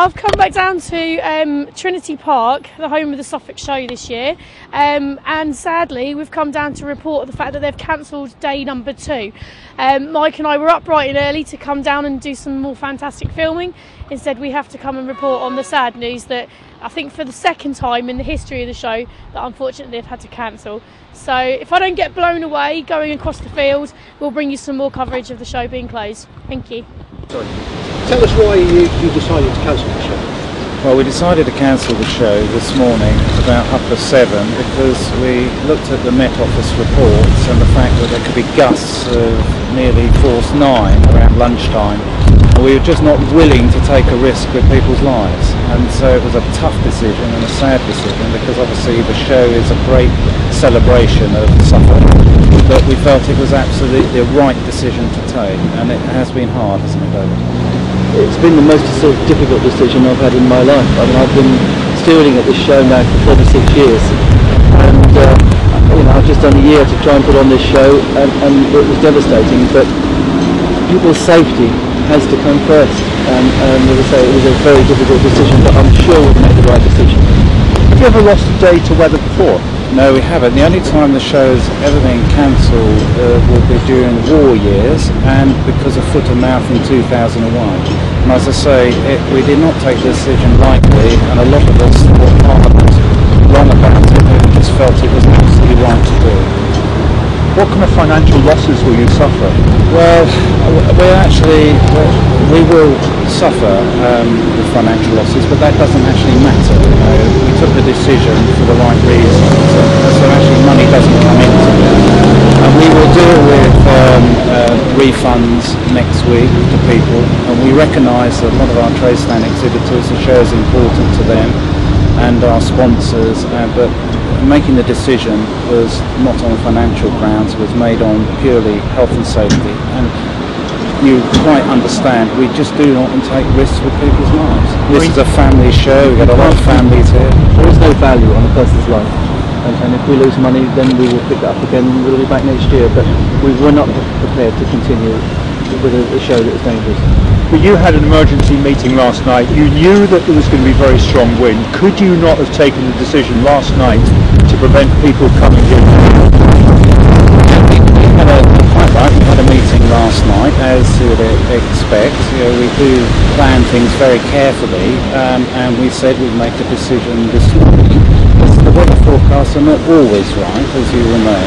I've come back down to Trinity Park, the home of the Suffolk show this year, and sadly we've come down to report the fact that they've cancelled day number 2. Mike and I were up bright and early to come down and do some more fantastic filming. Instead we have to come and report on the sad news that I think for the second time in the history of the show that unfortunately they've had to cancel. So if I don't get blown away going across the field, we'll bring you some more coverage of the show being closed. Thank you. Sorry. Tell us why you decided to cancel the show. Well, we decided to cancel the show this morning about 7:30 because we looked at the Met Office reports and the fact that there could be gusts of nearly force 9 around lunchtime. And we were just not willing to take a risk with people's lives. And so it was a tough decision and a sad decision because obviously the show is a great celebration of Suffolk. But we felt it was absolutely the right decision to take, and it has been hard, hasn't it, David? It's been the most sort of difficult decision I've had in my life. I mean, I've been stewarding at this show now for 36 years, and I've just done a year to try and put on this show, and it was devastating. But people's safety has to come first, and as I say, it was a very difficult decision, but I'm sure we've made the right decision. Have you ever lost a day to weather before? No, we haven't. The only time the show's ever been cancelled will be during war years and because of foot and mouth in 2001. And as I say, we did not take the decision lightly, and a lot of us thought hard and long about it, and we just felt it was absolutely right to do. What kind of financial losses will you suffer? Well, we will suffer with financial losses, but that doesn't actually matter. We took the decision for the right reasons, so actually money doesn't come into it. And we will deal with refunds next week to people, and we recognise that a lot of our trade stand exhibitors, the show is important to them and our sponsors, but making the decision was not on financial grounds, was made on purely health and safety. And you quite understand, we just do not want to take risks with people's lives. This is a family show, we've got a lot of families here. There is no value on a person's life, and if we lose money then we will pick it up again and we'll be back next year, but we were not prepared to continue with a show that was dangerous. But you had an emergency meeting last night. You knew that there was going to be very strong wind. Could you not have taken the decision last night to prevent people coming here? We had a meeting last night, as you would expect. We do plan things very carefully, and we said we'd make a decision this morning. The weather forecasts are not always right, as you will know,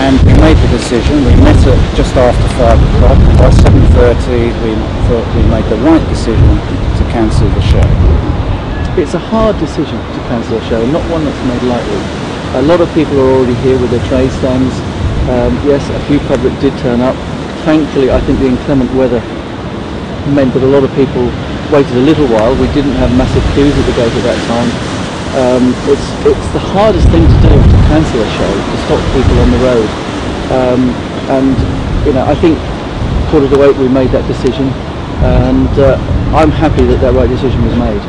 and we made the decision. We met at just after 5 o'clock. By 7:30 we thought we made the right decision to cancel the show. It's a hard decision to cancel a show, not one that's made lightly. A lot of people are already here with their trade stands. Yes, a few public did turn up. Thankfully, I think the inclement weather meant that a lot of people waited a little while. We didn't have massive queues at the gate at that time. It's the hardest thing to do, to cancel a show, to stop people on the road. I think 7:45 we made that decision, and I'm happy that that right decision was made.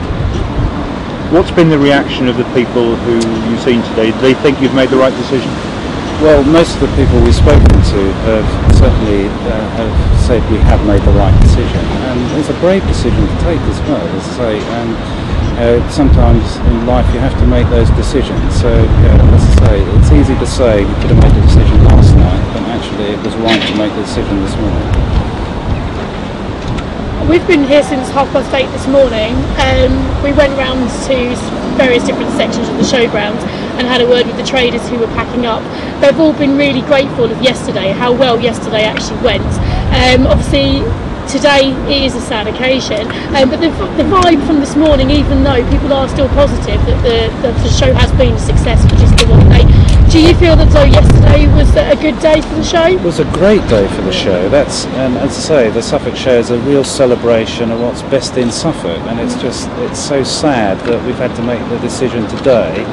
What's been the reaction of the people who you've seen today? Do they think you've made the right decision? Well, most of the people we've spoken to have certainly have said we have made the right decision, and it's a brave decision to take as well, as I say. Sometimes in life you have to make those decisions. So, as I say, it's easy to say we could have made the decision last night, but actually it was right to make the decision this morning. We've been here since 8:30 this morning. We went round to various different sections of the showground and had a word with the traders who were packing up. They've all been really grateful of yesterday, how well yesterday actually went. Obviously today it is a sad occasion, but the vibe from this morning, even though people are still positive that the show has been a success for just the one day, do you feel that though yesterday was a good day for the show? It was a great day for the show. As I say, the Suffolk show is a real celebration of what's best in Suffolk, and it's so sad that we've had to make the decision today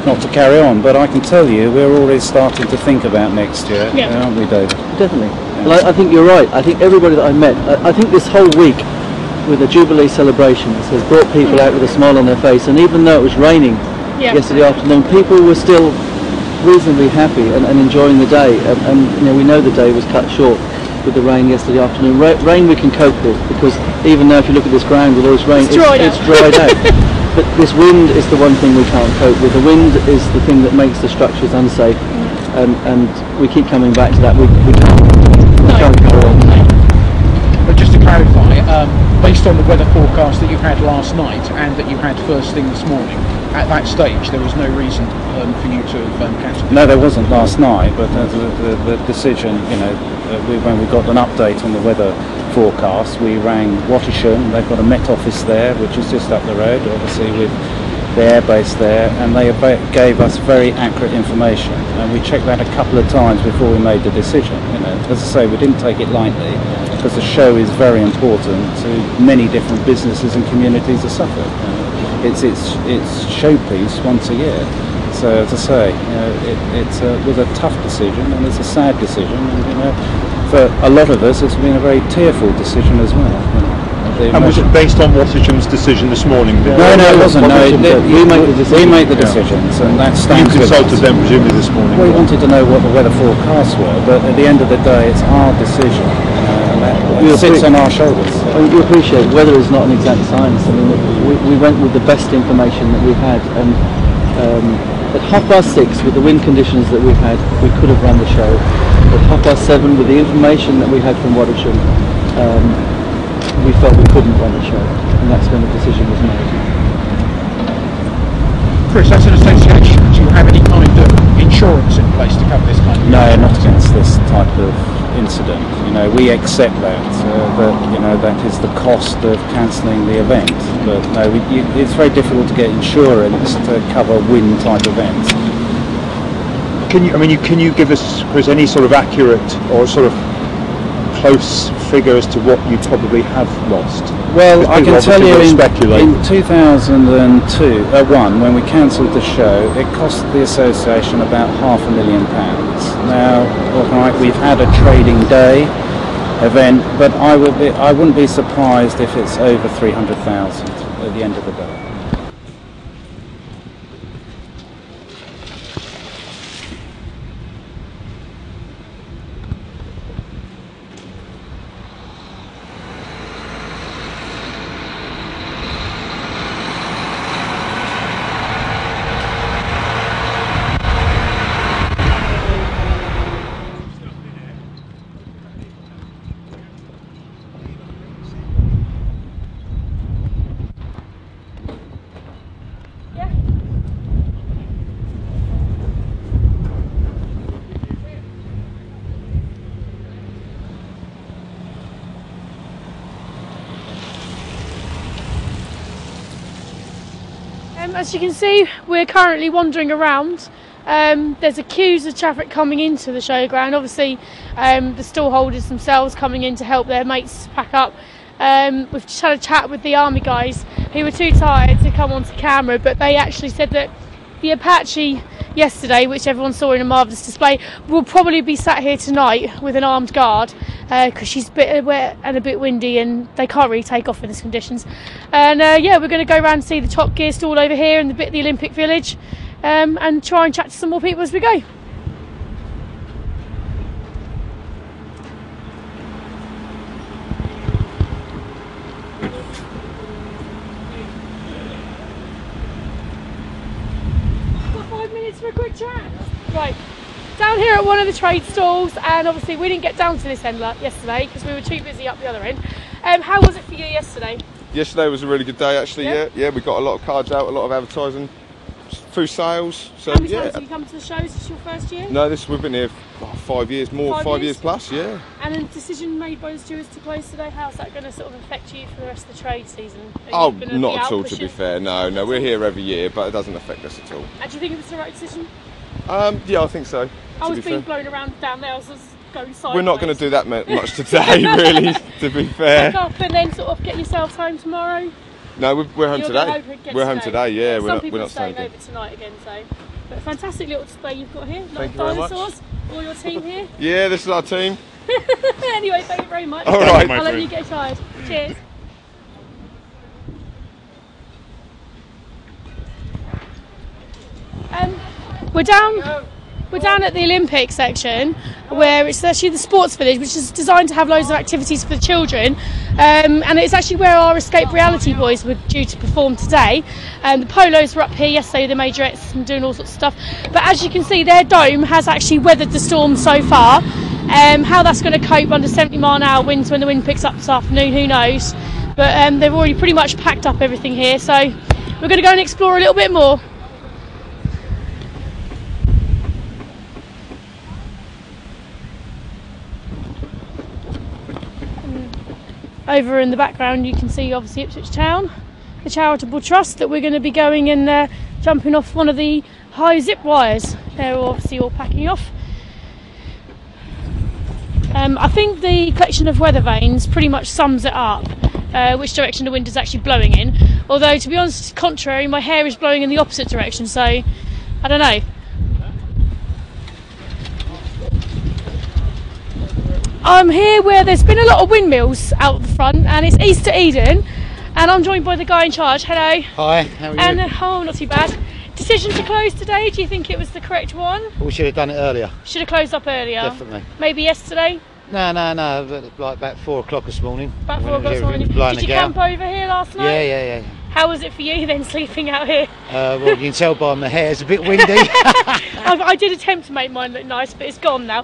not to carry on. But I can tell you, we're already starting to think about next year, aren't we, David? Definitely. Well, I think you're right. I think everybody that I met, I think this whole week with the Jubilee celebrations has brought people out with a smile on their face, and even though it was raining yesterday afternoon, people were still reasonably happy and enjoying the day, and we know the day was cut short. with the rain yesterday afternoon. Rain we can cope with, because even now if you look at this ground with all this rain, it's dried out. But this wind is the one thing we can't cope with. The wind is the thing that makes the structures unsafe, and we keep coming back to that. We can't carry on. But just to clarify, based on the weather forecast that you had last night and that you had first thing this morning, at that stage there was no reason for you to have cancelled? No, there wasn't last night, but the decision, when we got an update on the weather forecast, we rang Wattisham. They've got a Met Office there, which is just up the road, obviously, with the airbase there, and they gave us very accurate information, and we checked that a couple of times before we made the decision. As I say, we didn't take it lightly, because the show is very important to many different businesses and communities of Suffolk. It's showpiece once a year. So as I say, it was a tough decision, and it's a sad decision, and for a lot of us it's been a very tearful decision as well. And was it based on Wattisham's decision this morning? No, it wasn't. No, we make the decisions, and that stands. You consulted them presumably this morning. We wanted to know what the weather forecasts were, but at the end of the day, it's our decision, and that sits on our shoulders. You appreciate weather is not an exact science. I mean, we went with the best information that we had, and at 6:30, with the wind conditions that we had, we could have run the show. At 7:30, with the information that we had from Wattisham, we felt we couldn't run the show, and that's when the decision was made. Chris, as an association, do you have any kind of insurance in place to cover this kind of? No, not against this type of incident. We accept that that is the cost of cancelling the event. But no, it's very difficult to get insurance to cover wind type events. Can you give us, Chris, any sort of accurate or sort of close figure as to what you probably have lost? Well, I can tell you in 2001, when we cancelled the show, it cost the association about £500,000. Now, all right, we've had a trading day event, but I wouldn't be surprised if it's over 300,000 at the end of the day. As you can see, we're currently wandering around. There's a queues of traffic coming into the showground. Obviously, the stall holders themselves coming in to help their mates pack up. We've just had a chat with the army guys who were too tired to come onto camera, but they actually said that the Apache yesterday, which everyone saw in a marvellous display, will probably be sat here tonight with an armed guard, because she's a bit wet and a bit windy, and they can't really take off in these conditions. And yeah, we're going to go around and see the Top Gear stall over here and the bit of the Olympic Village, and try and chat to some more people as we go. For a quick chat. Right, down here at one of the trade stalls, and obviously we didn't get down to this end yesterday because we were too busy up the other end. How was it for you yesterday? Yesterday was a really good day actually. Yeah, we got a lot of cards out, a lot of advertising, through sales. So how many times have you come to the shows? Is this your first year? No, we've been here 5 years, five years plus. Yeah. And a decision made by the stewards to close today. How's that going to sort of affect you for the rest of the trade season? Oh, not at all. To be fair, no, we're here every year, but it doesn't affect us at all. And do you think it was the right decision? Yeah, I think so. I was being blown around down there. I was going sideways. We're not going to do that much today, really. To be fair. Pick up and then sort of get yourselves home tomorrow. No, we're home today. We're home today. Yeah, we're not staying over tonight again. So, but a fantastic little display you've got here. Thank you very much. All your team here. Yeah, this is our team. Anyway, thank you very much. All right, I'll let you get tired. Cheers. We're down We're down at the Olympic section, where it's actually the sports village, which is designed to have loads of activities for the children, and it's actually where our Escape Reality boys were due to perform today. The polos were up here yesterday, the majorettes, and doing all sorts of stuff, but as you can see, their dome has actually weathered the storm so far. How that's going to cope under 70-mile-an-hour winds when the wind picks up this afternoon, who knows, but they've already pretty much packed up everything here, so we're going to go and explore a little bit more. Over in the background you can see obviously Ipswich Town, the charitable trust that we're going to be going and jumping off one of the high zip wires. They're obviously all packing off. I think the collection of weather vanes pretty much sums it up, which direction the wind is actually blowing in. Although to be honest, contrary, my hair is blowing in the opposite direction, so I don't know. I'm here where there's been a lot of windmills out the front, and it's Easter Eden, and I'm joined by the guy in charge. Hello. Hi, how are you? And oh, not too bad. Decision to close today, do you think it was the correct one? We should have done it earlier. Should have closed up earlier. Definitely. Maybe yesterday? No, but like about 4 o'clock this morning. About 4 o'clock this morning. Did you camp over here last night? Yeah. How was it for you then, sleeping out here? Well, you can tell by my hair, it's a bit windy. I did attempt to make mine look nice, but it's gone now.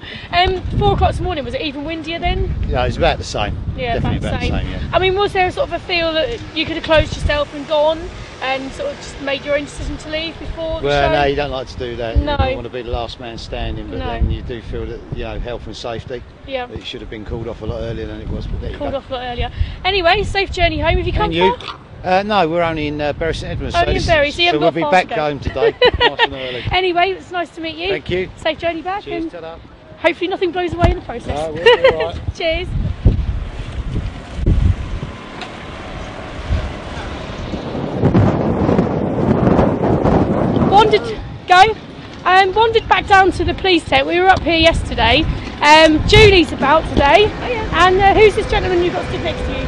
4 o'clock this morning, was it even windier then? Yeah, it's about the same. Yeah, definitely about the same, yeah. I mean, was there sort of a feel that you could have closed yourself and gone and sort of just made your own decision to leave before the show? Well, no, you don't like to do that. No. You don't want to be the last man standing, but then you do feel that, you know, health and safety. Yeah. It should have been called off a lot earlier than it was, but there you go. Called off a lot earlier. Anyway, safe journey home. Have you come far? No, we're only in Bury St Edmunds. Only in Bury, so you haven't we'll got be far back to go. home today, nice and early. Anyway, it's nice to meet you. Thank you. Safe journey back. Cheers, and ta-da. hopefully nothing blows away in the process. No, we'll be all right. Cheers. Wandered back down to the police tent. We were up here yesterday. Julie's about today. Oh, yeah. And who's this gentleman you've got stood next to you?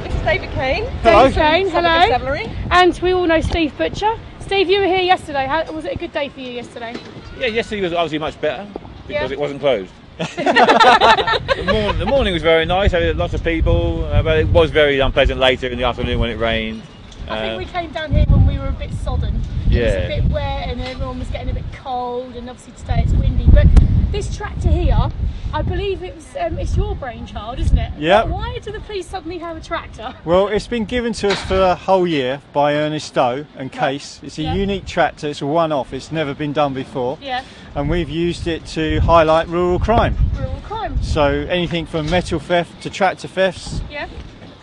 This is David Kane. Hello. David Kane, hello. Constabulary. And we all know Steve Butcher. Steve, you were here yesterday. Was it a good day for you yesterday? Yeah, yesterday was obviously much better because it wasn't closed. The morning was very nice, there were lots of people, but it was very unpleasant later in the afternoon when it rained. I think we came down here when we were a bit sodden. Yeah. It was a bit wet and everyone was getting a bit cold, and obviously today it's windy. But this tractor here, I believe it's your brainchild, isn't it? Yeah. Why do the police suddenly have a tractor? Well, it's been given to us for a whole year by Ernest Stowe and Case. It's a unique tractor, it's a one-off, it's never been done before. Yeah. And we've used it to highlight rural crime. Rural crime. So anything from metal theft to tractor thefts. Yeah.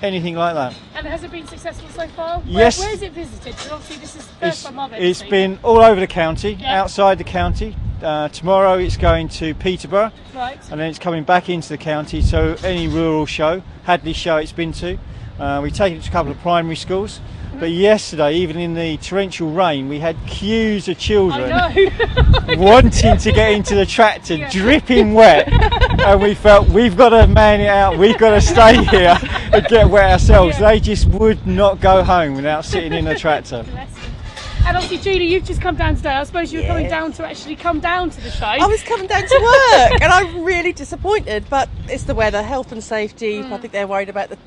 Anything like that. And has it been successful so far? Yes. Where is it visited? Because obviously this is the first time I've ever It's seen been all over the county, Yeah. outside the county. Tomorrow it's going to Peterborough. Right. And then it's coming back into the county, so any rural show, Hadley show it's been to. We've taken it to a couple of primary schools. But yesterday, even in the torrential rain, we had queues of children wanting to get into the tractor, dripping wet, and we felt we've got to man it out, we've got to stay here and get wet ourselves. They just would not go home without sitting in the tractor. And obviously, Julie, you've just come down today. I suppose you were coming down to actually come down to the show. I was coming down to work and I'm really disappointed, but it's the weather, health and safety. I think they're worried about the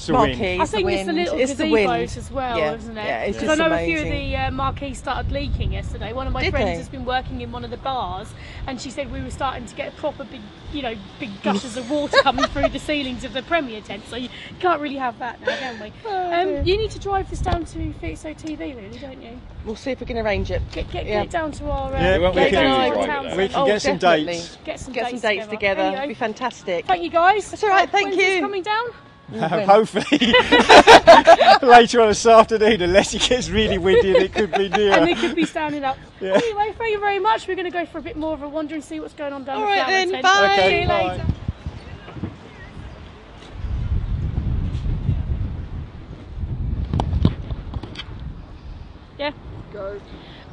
marquees. I think it's the little gazebos as well, isn't it? Yeah, it's Because just I know amazing. a few of the marquees started leaking yesterday. One of my Did friends they? has been working in one of the bars, and she said we were starting to get proper big, big gushes of water coming through the ceilings of the Premier tent. So you can't really have that now, can we? You need to drive this down to Fixo TV, really, don't you? We'll see if we can arrange it. Get it down to our we can get some definitely. dates. Get some dates together. Anyway, It'd be fantastic. Thank you, guys. That's all right. Thank When's this you. coming down? Hopefully later on this afternoon, unless it gets really windy and it could be near. And it could be standing up. Yeah. Anyway, thank you very much. We're going to go for a bit more of a wander and see what's going on down All the right flower then, tent. bye. See you Bye. later. Yeah. Go.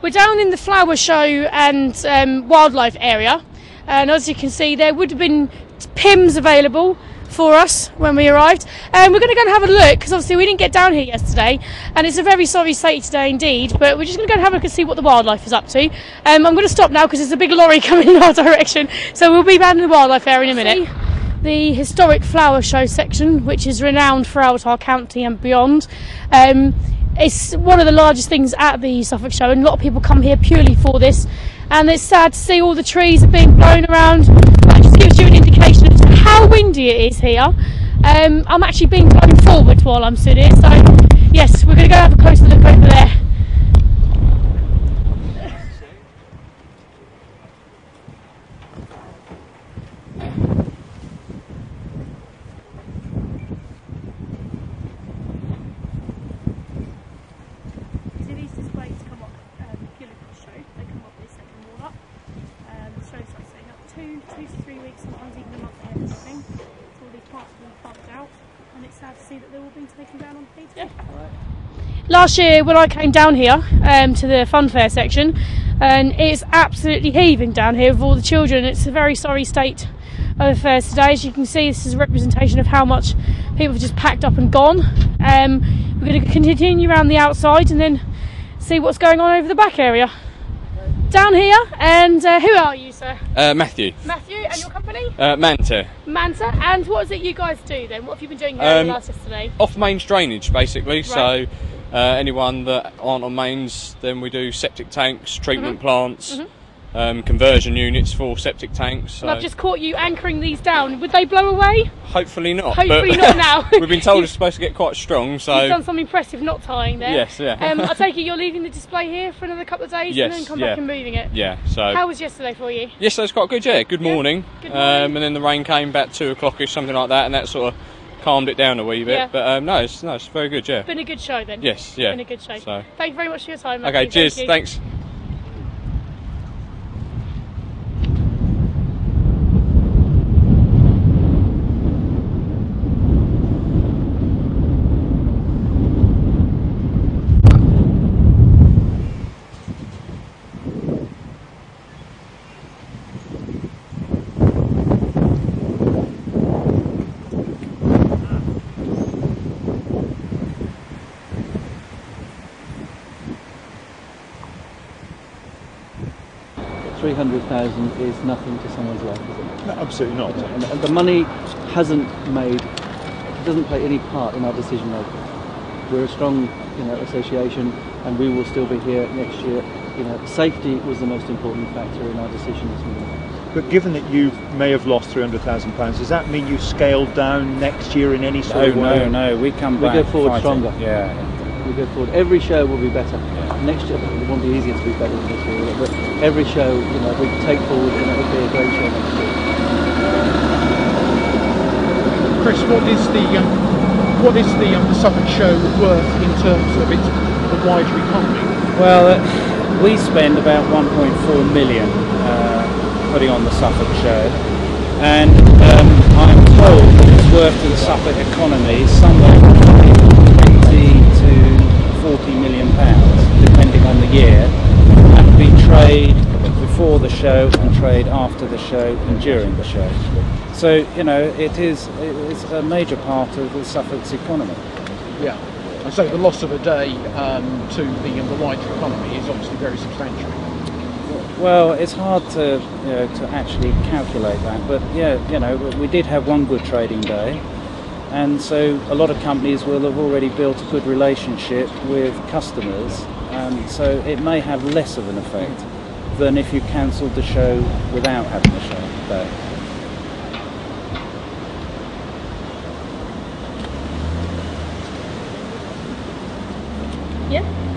We're down in the flower show and wildlife area, and as you can see, there would have been PIMs available for us when we arrived. We're going to go and have a look, because obviously we didn't get down here yesterday, and it's a very sorry state today indeed, but we're just going to go and have a look and see what the wildlife is up to. I'm going to stop now because there's a big lorry coming in our direction, so we'll be back in the wildlife area in a minute. The historic flower show section, which is renowned throughout our county and beyond. It's one of the largest things at the Suffolk show, and a lot of people come here purely for this, and it's sad to see all the trees are being blown around. That just gives you an indication of how windy it is here. I'm actually being blown forward while I'm stood here, so yes, we're going to go have a closer look over there. Two to 3 weeks, sometimes even a month ahead of something. So all these plants have been plucked out, and it's sad to see that they're all being taken down on P2. Yeah. Last year when I came down here to the fun fair section, and it's absolutely heaving down here with all the children. It's a very sorry state of affairs today. As you can see, this is a representation of how much people have just packed up and gone. We're going to continue around the outside and then see what's going on over the back area. Down here, and who are you, sir? Matthew. Matthew, and your company? Manta. Manta, and what is it you guys do then? What have you been doing here last yesterday? Off mains drainage, basically. Right. So anyone that aren't on mains, then we do septic tanks, treatment plants, conversion units for septic tanks. So. And I've just caught you anchoring these down. Would they blow away? Hopefully not. Hopefully not now. We've been told it's supposed to get quite strong. So you've done some impressive knot tying there. Yes, yeah. I take it you're leaving the display here for another couple of days and then come back and moving it. Yeah. So how was yesterday for you? Yesterday's quite good. Yeah. Good morning. Good morning. And then the rain came about 2 o'clock-ish, something like that, and that sort of calmed it down a wee bit. Yeah. But no, it's very good. Yeah. Been a good show then. Yes. Yeah. Been a good show. So thank you very much for your time, Matthew. okay. Cheers. Thanks. 300,000 is nothing to someone's life, is it? No, absolutely not. And the money doesn't play any part in our decision making. We're a strong, association, and we will still be here next year. Safety was the most important factor in our decision this morning. But given that you may have lost £300,000, does that mean you scaled down next year in any sort of way? No, we come back. We go forward fighting. stronger. Yeah. We go forward. Every show will be better. Next year it won't be easier to be better than this year, but every show, we take forward, it'll be a great show next year. Chris, what is the Suffolk show worth in terms of the wider economy? Well, we spend about 1.4 million putting on the Suffolk show, and I'm told that it's worth to the Suffolk economy somewhere between 20 to 40 million pounds, depending on the year, and we trade before the show and trade after the show and during the show. So it's a major part of the Suffolk's economy. Yeah, and so the loss of a day to the wider economy is obviously very substantial. Well, it's hard to actually calculate that, but we did have one good trading day, and so a lot of companies will have already built a good relationship with customers, so it may have less of an effect than if you cancelled the show without having the show day. Yeah.